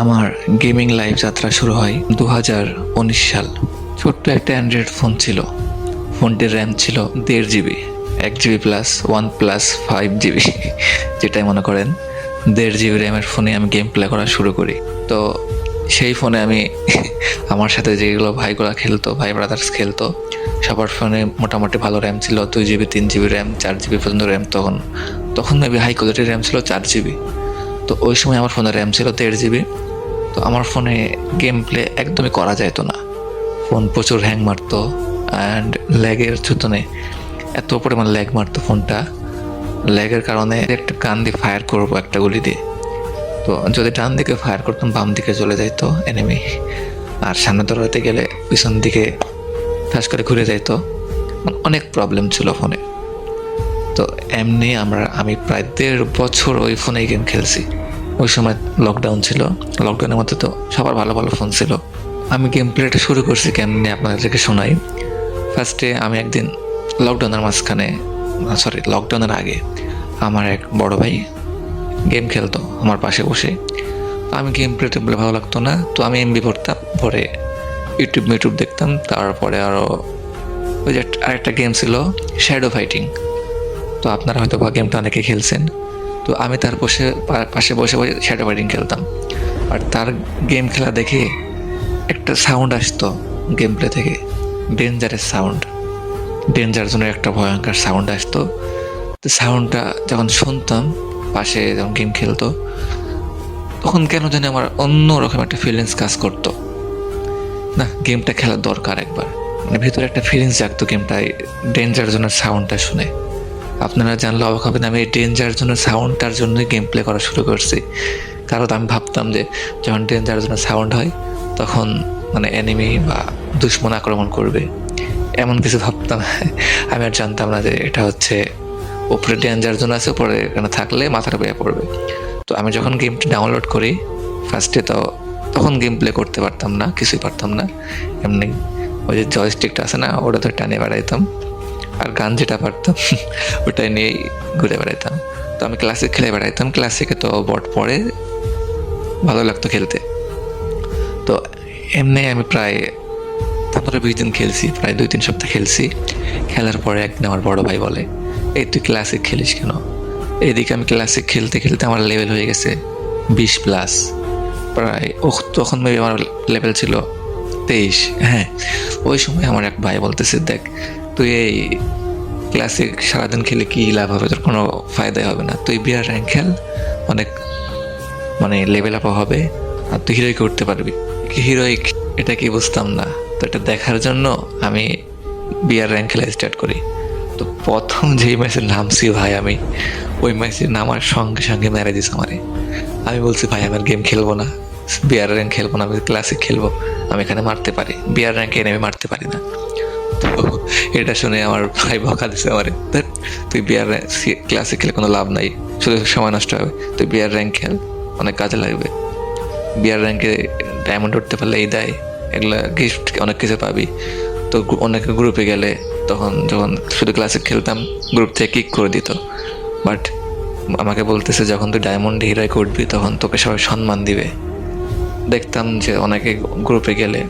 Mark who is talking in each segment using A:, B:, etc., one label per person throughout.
A: আমার gaming life যাত্রা শুরু হয় 2019 সাল। ছোট্ট একটা অ্যান্ড্রয়েড ফোন ছিল। ফোনটির র্যাম ছিল 1.5 GB, 1 GB প্লাস 1+5 GB, যেটাই মনে করেন। 1.5 GB র্যামের ফোনে আমি গেম প্লে করা শুরু করি। তো সেই ফোনে আমি আমার সাথে যেগুলো ভাইগুলা খেলতো, ভাই ব্রাদার্স খেলতো, সবার ফোনে মোটামুটি ভালো র্যাম ছিল। 2 GB, 3 GB র্যাম, 4 GB পর্যন্ত র্যাম। তখন মেবি হাই কোয়ালিটির র্যাম ছিল 4 GB। তো ওই সময় আমার ফোনের র্যাম ছিল 1.5 GB। তো আমার ফোনে গেম প্লে একদমই করা যেত না। ফোন প্রচুর হ্যাং মারতো অ্যান্ড ল্যাগের ছুতনে এত পরিমাণ ল্যাগ মারতো ফোনটা। ল্যাগের কারণে একটা গান দিয়ে ফায়ার করবো একটা গুলি দিয়ে, তো যদি ডান দিকে ফায়ার করতাম বাম দিকে চলে যাইতো এনিমি, আর সামনে দৌড়াতে গেলে পিছন দিকে ঠাস করে ঘুরে যাইতো। অনেক প্রবলেম ছিল ফোনে। তো এমনি আমি প্রায় 1.5 বছর ওই ফোনে গেম খেলছি। ওই সময় লকডাউন ছিল। লকডাউনের মধ্যে তো সবার ভালো ভালো ফোন ছিল। আমি গেম প্লেটা শুরু করছি কেমনি আপনাদেরকে শোনাই। ফার্স্টে আমি একদিন লকডাউনের আগে আমার এক বড় ভাই গেম খেলতো আমার পাশে বসে। আমি গেম প্লেটা বলে ভালো লাগতো না, তো আমি এমবি ভরতাম, ভরে ইউটিউব দেখতাম। তারপরে আরও ওই যে আরেকটা গেম ছিল শ্যাডো ফাইটিং, তো আপনারা হয়তো বা গেমটা অনেকে খেলছেন। তো আমি তার পাশে বসে বসে শ্যাডো ফাইটিং খেলতাম। আর তার গেম খেলা দেখে একটা সাউন্ড আসতো গেম প্লে থেকে, ডেঞ্জারের সাউন্ড, ডেঞ্জার জন্য একটা ভয়ঙ্কর সাউন্ড আসতো। তো সাউন্ডটা যখন শুনতাম পাশে যখন গেম খেলতো, তখন কেন জানি আমার অন্যরকম একটা ফিলিংস কাজ করতো। না, গেমটা খেলার দরকার একবার, মানে ভিতরে একটা ফিলিংস জাগতো গেমটায় ডেঞ্জার জোনের সাউন্ডটা শুনে। আপনারা জানলে অবাক হবেন, আমি এই ডেঞ্জার জোনের সাউন্ডটার জন্যই গেম প্লে করা শুরু করছি। কারণ আমি ভাবতাম যে যখন ডেঞ্জার জোনের সাউন্ড হয় তখন মানে এনিমি বা দুশ্মন আক্রমণ করবে, এমন কিছু ভাবতাম। আমি আর জানতাম না যে এটা হচ্ছে উপরে ডেঞ্জার জোন আছে, উপরে এখানে থাকলে মাথাটা বেয়ে পড়বে। তো আমি যখন গেমটা ডাউনলোড করি ফার্স্টে, তখন গেম প্লে করতে পারতাম না, কিছুই পারতাম না। এমনি ওই যে জয়স্টিকটা আছে না, ওটা তো টানে বেড়াইতাম, আর গান যেটা পারতাম ওটাই নিয়েই ঘুরে বেড়াইতাম। তো আমি ক্লাসিক খেলে বেড়াইতাম। ক্লাসিকে তো বট পড়ে, ভালো লাগতো খেলতে। তো এমনি আমি প্রায় 15-20 দিন খেলছি, প্রায় 2-3 সপ্তাহ খেলছি। খেলার পরে একদিন আমার বড় ভাই বলে, এই তুই ক্লাসিক খেলিস কেন? এইদিকে আমি ক্লাসিক খেলতে খেলতে আমার লেভেল হয়ে গেছে 20+। প্রায় তখন মেবি আমার লেভেল ছিল 23। হ্যাঁ, ওই সময় আমার এক ভাই বলতেছে, দেখ তুই এই ক্লাসিক সারাদিন খেলে কি লাভ হবে, তোর কোনো ফায়দাই হবে না। তুই বিয়ার র্যাঙ্ক খেল, অনেক মানে লেভেল আপ হবে, আর তুই হিরোইক উঠতে পারবি। হিরোইক এটা কি বুঝতাম না। তো এটা দেখার জন্য আমি বিয়ার র্যাঙ্ক খেলা স্টার্ট করি। তো প্রথম যেই ম্যাচে নামছি ভাই, আমি ওই ম্যাচে নামার সঙ্গে সঙ্গে মেরে দিস আমারে। আমি বলছি ভাই আমি আর গেম খেলবো না, বিয়ার র্যাঙ্ক খেলবো না, আমি ক্লাসিক খেলবো। আমি এখানে মারতে পারি, বিয়ার র্যাঙ্কে এনে আমি মারতে পারি না। তো এটা শুনে আমার ভাই বকা দিছে আমারে, তুই বিয়ার ক্লাসিক খেলে কোনো লাভ নাই, শুধু সময় নষ্ট হবে। তুই বিয়ার র্যাঙ্ক খেল, অনেক কাজে লাগবে। বিয়ার র্যাঙ্কে ডায়মন্ড উঠতে পারলে এই দেয়, এগুলা গিফট অনেক কিছু পাবি। তো অনেক গ্রুপে গেলে যখন শুধু ক্লাসিক খেলতাম, গ্রুপ থেকে কিক করে দিত। বাট আমাকে বলতেছে যখন তুই ডায়মন্ডে হিরোইক উঠবি তখন তোকে সবাই সম্মান দিবে। দেখতাম যে অনেকে গ্রুপে গেলে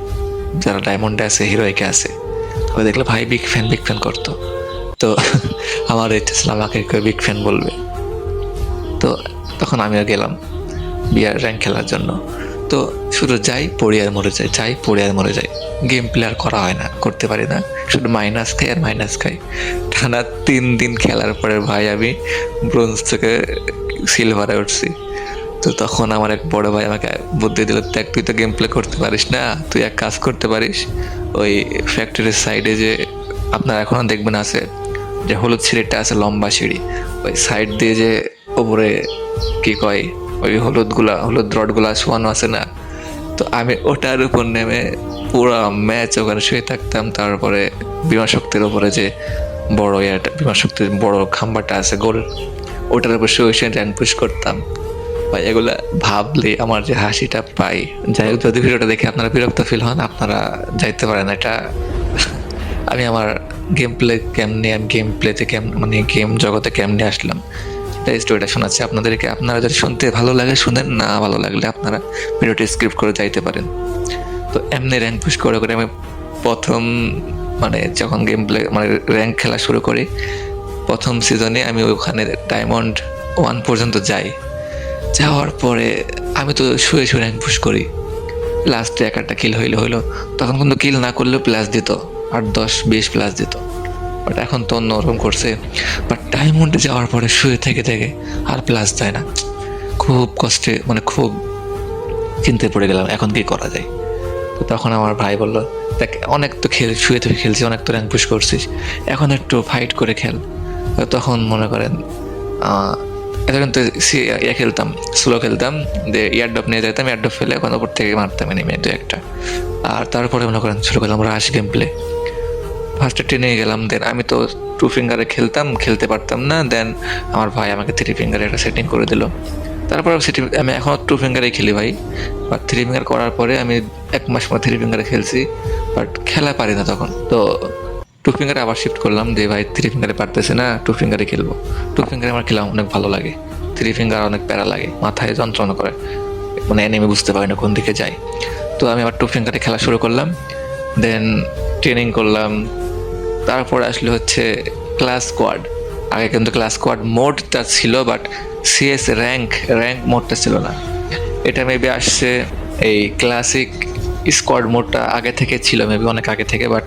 A: যারা ডায়মন্ডে আছে, হিরোইকে আছে, তবে দেখলে ভাই বিগ ফ্যান করতো। তো আমার ইচ্ছা ছিল আমাকে কেউ বিগ ফ্যান বলবে। তো তখন আমিও গেলাম বিয়ার র্যাঙ্ক খেলার জন্য। তো শুধু যাই পড়ি আর মরে যাই, যাই পড়ি আর মরে যাই। গেম প্লে আর করা হয় না, করতে পারি না, শুধু মাইনাস খাই আর মাইনাস খাই। টানা 3 দিন খেলার পরে ভাই আমি ব্রোঞ্জ থেকে সিলভারে উঠছি। তো তখন আমার এক বড় ভাই আমাকে বুদ্ধি দিল, দেখ তুই তো গেম প্লে করতে পারিস না, তুই এক কাজ করতে পারিস, ওই ফ্যাক্টরির সাইডে যে আপনারা এখনও দেখবেন আছে যে হলুদ সিঁড়িটা আছে, লম্বা সিঁড়ি, ওই সাইড দিয়ে যে ওপরে কি কয় ওই হলুদ রডগুলা শোয়ানো আছে না, তো আমি ওটার উপর নেমে পুরো ম্যাচ ওখানে শুয়ে থাকতাম। তারপরে বিমা শক্তির ওপরে যে বড় বিমা শক্তির বড় খাম্বাটা আছে গোল, ওটার উপর শুয়ে র্যাঙ্ক পুশ করতাম। বা এগুলা ভাবলে আমার যে হাসিটা পাই। যাই হোক, যদি ভিডিওটা দেখে আপনারা বিরক্ত ফিল হন, আপনারা যাইতে পারেন। এটা আমি আমার গেম প্লেতে মানে গেম জগতে কেমনে আসলাম তাই স্টোরিটা শোনাচ্ছি আপনাদেরকে। আপনারা যদি শুনতে ভালো লাগে শুনেন, না ভালো লাগলে আপনারা ভিডিওটি স্কিপ করে যাইতে পারেন। তো এমনি র্যাঙ্ক পুশ করে করে আমি প্রথম মানে যখন গেম প্লে মানে র্যাঙ্ক খেলা শুরু করি, প্রথম সিজনে আমি ওখানে ডায়মন্ড 1 পর্যন্ত যাই। যাওয়ার পরে আমি তো শুয়ে শুয়ে র্যাঙ্ক পুশ করি, লাস্টে একটা কিল হইলো। তখন কিন্তু কিল না করলেও প্লাস দিত, 8, 10, 20 প্লাস দিত। বাট এখন তো অন্যরকম করছে। বাট ডায়মন্ডে যাওয়ার পরে শুয়ে থেকে আর প্লাস দেয় না। খুব কষ্টে মানে খুব চিন্তায় পড়ে গেলাম, এখন কি করা যায়। তো তখন আমার ভাই বলল, দেখ অনেক তো শুয়ে থেকে খেলছি, অনেক তো র্যাঙ্ক পুশ করছিস, এখন একটু ফাইট করে খেল। তখন মনে করেন এখন তো খেলতাম, স্লো খেলতাম, যে ইয়ারড্রপ নিয়ে যেতাম, ইয়ারড্রপ ফেলে এখন ওপর থেকে মারতাম এনিমি 2-1টা। আর তারপরে মনে করেন শুরু করলাম রাশ গেম প্লে। ফার্স্টে ট্রেনে গেলাম, দেন আমি তো 2 ফিঙ্গারে খেলতে পারতাম না। দেন আমার ভাই আমাকে 3 ফিঙ্গারে একটা সেটিং করে দিল। তারপর আমি এখন 2 ফিঙ্গারেই খেলি ভাই। বাট 3 ফিঙ্গার করার পরে আমি 1 মাস পর 3 ফিঙ্গারে খেলছি, বাট খেলা পারি না তখন। তো 2 ফিঙ্গারে আবার শিফট করলাম, যে ভাই 3 ফিঙ্গারে পারতেছে না, 2 ফিঙ্গারে খেলবো। 2 ফিঙ্গারে আমার খেলা অনেক ভালো লাগে, 3 ফিঙ্গার অনেক প্যারা লাগে, মাথায় যন্ত্রণা করে, মানে এনিমি বুঝতে পারি না কোন দিকে যায়। তো আমি আবার 2 ফিঙ্গারে খেলা শুরু করলাম, দেন ট্রেনিং করলাম। তারপরে আসলে হচ্ছে ক্লাস স্কোয়াড। আগে কিন্তু ক্লাস স্কোয়াড মোডটা ছিল, বাট সিএস র্যাঙ্ক মোডটা ছিল না। এটা মেবি আসছে এই ক্লাসিক স্কোয়াড মোডটা আগে থেকে ছিল, মেবি অনেক আগে থেকে। বাট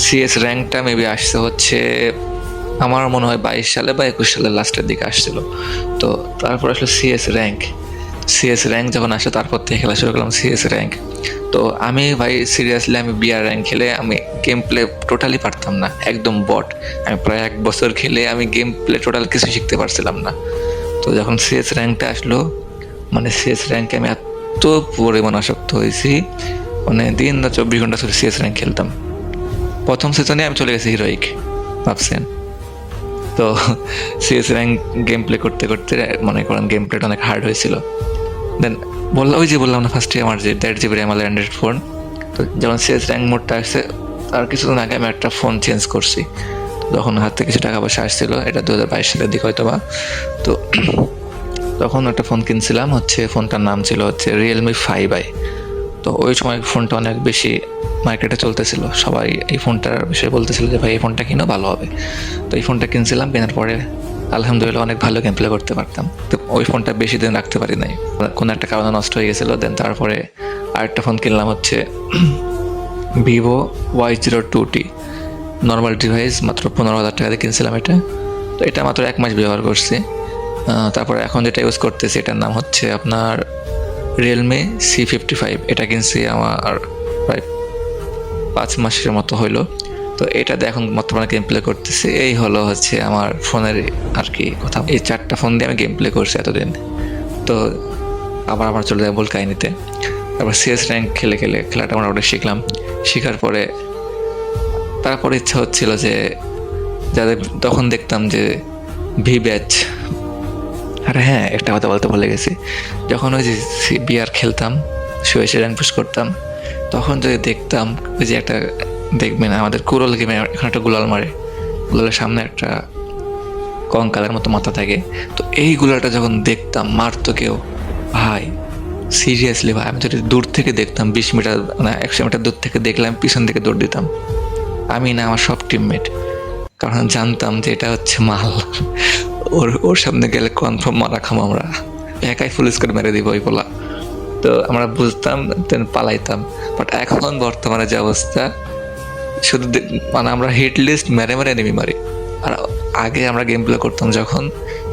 A: সিএস র্যাঙ্কটা মেবি আসছে হচ্ছে আমার মনে হয় 22 সালে বা 21 সালের লাস্টের দিকে আসছিল। তো তারপর আসলে সিএস র্যাঙ্ক যখন আসে, তারপর থেকে খেলা শুরু করলাম সিএস র্যাঙ্ক। তো আমি ভাই সিরিয়াসলি আমি বিআর র্যাঙ্ক খেলে আমি গেম প্লে টোটালি পারতাম না, একদম বট। আমি প্রায় 1 বছর খেলে আমি গেম প্লে টোটাল কিছু শিখতে পারছিলাম না। তো যখন সিএস র্যাঙ্কটা আসলো, মানে সিএস র্যাঙ্কে আমি এত পরিমাণ আসক্ত হয়েছি, মানে দিন না 24 ঘন্টা ধরে সিএস র্যাঙ্ক খেলতাম। প্রথম সিজনে আমি চলে গেছি হিরোইক, ভাবছেন। তো সিএস র্যাঙ্ক গেম প্লে করতে করতে মনে করেন গেম প্লেটা অনেক হার্ড হয়েছিল। দেন বললাম না ফার্স্টে আমার যে 1.5 GB র্যাম অ্যান্ড্রয়েড ফোন। তো যখন সিএস র্যাঙ্ক মোডটা আসছে, তার কিছুদিন আগে আমি একটা ফোন চেঞ্জ করছি। তখন হাতে কিছু টাকা পয়সা আসছিল, এটা 2022 সালের দিকে হয়তো বা। তো তখন একটা ফোন কিনছিলাম, হচ্ছে ফোনটার নাম ছিল হচ্ছে Realme 5i। তো ওই সময় ফোনটা অনেক বেশি মার্কেটে চলতেছিল, সবাই এই ফোনটার বিষয়ে বলতেছিল যে ভাই এই ফোনটা কিনো, ভালো হবে। তো এই ফোনটা কিনছিলাম, কেনার পরে আলহামদুলিল্লাহ অনেক ভালো গেম প্লে করতে পারতাম। তো ওই ফোনটা বেশি দিন রাখতে পারি নাই, কোনো একটা কারণে নষ্ট হয়ে গেছিলো। দেন তারপরে আরেকটা ফোন কিনলাম, হচ্ছে Vivo Y02T, নর্মাল ডিভাইস, মাত্র 15,000 টাকা দিয়ে কিনছিলাম এটা। তো এটা মাত্র 1 মাস ব্যবহার করছি। তারপরে এখন যেটা ইউজ করতেছি এটার নাম হচ্ছে আপনার Realme C55। এটা কিনছি আমার প্রায় 5 মাসের মতো হইলো। তো এটাতে এখন বর্তমানে গেম প্লে করতেছি। এই হলো হচ্ছে আমার ফোনের আর কি কথা। এই 4টা ফোন দিয়ে আমি গেম প্লে করছি এতদিন। তো আবার আমার চলে যায় মূল কাহিনীতে। তারপর সিএস র্যাঙ্ক খেলাটা মোটামুটি শিখলাম। শেখার পরে তারপরে ইচ্ছা হচ্ছিল যে যাদের তখন দেখতাম যে ভি ব্যাচ। আরে হ্যাঁ, একটা কথা বলতে ভুলে গেছি, যখন ওই যে বিআর খেলতাম, শুয়ে র্যাঙ্ক পুশ করতাম, তখন যদি দেখতাম ওই যে একটা দেখবেন আমাদের কুরল গেমে এখন একটা গুলাল মারে, গুলালের সামনে একটা কঙ্কালের মতো মাথা থাকে। তো এই গুলালটা যখন দেখতাম মারতো কেউ, ভাই সিরিয়াসলি ভাই আমি যদি দূর থেকে দেখতাম, 20 মিটার না 100 মিটার দূর থেকে দেখলাম, পিছন থেকে দৌড় দিতাম আমি না আমার সব টিমমেট। কারণ জানতাম যে এটা হচ্ছে মাল, ওর সামনে গেলে কনফার্ম মারা খাম আমরা, একাই ফুল স্কোর মেরে দিব ওই পোলা। তো আমরা বুঝতাম, দেন পালাইতাম। বাট এখন বর্তমানে যে অবস্থা, শুধু মানে আমরা হিট লিস্ট মেরে এনিমি মারি। আর আগে আমরা গেম প্লে করতাম যখন,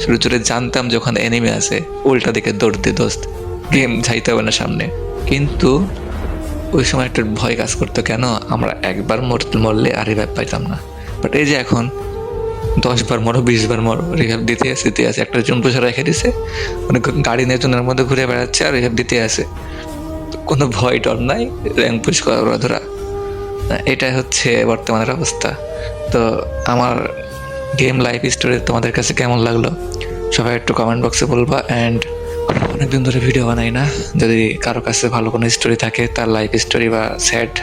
A: শুরু চুরে জানতাম যখন এনিমি আছে উল্টা দিকে দৌড় দিয়ে দোস্ত, গেম যাইতে হবে না সামনে। কিন্তু ওই সময় একটা ভয় কাজ করতো, কেন আমরা একবার মরলে আর রিভাইভ পাইতাম না। বাট এই যে এখন 10 বার মরো 20 বার মরো, রিভাইভ দিতে আছে। একটা জম্পুষা রেখে দিছে, মানে গাড়ি নেতনের মধ্যে ঘুরে বেড়াচ্ছে আর রিভাইভ দিতে আছে, কোনো ভয় ডর নাই, র্যাঙ্ক পুশ করা ধরা। এটাই হচ্ছে বর্তমানের অবস্থা। তো আমার গেম লাইফ স্টোরি তোমাদের কাছে কেমন লাগলো সবাই একটু কমেন্ট বক্সে বলবা। অ্যান্ড অনেকদিন ধরে ভিডিও বানাই না, যদি কারো কাছে ভালো কোনো স্টোরি থাকে, তার লাইফ স্টোরি বা স্যাড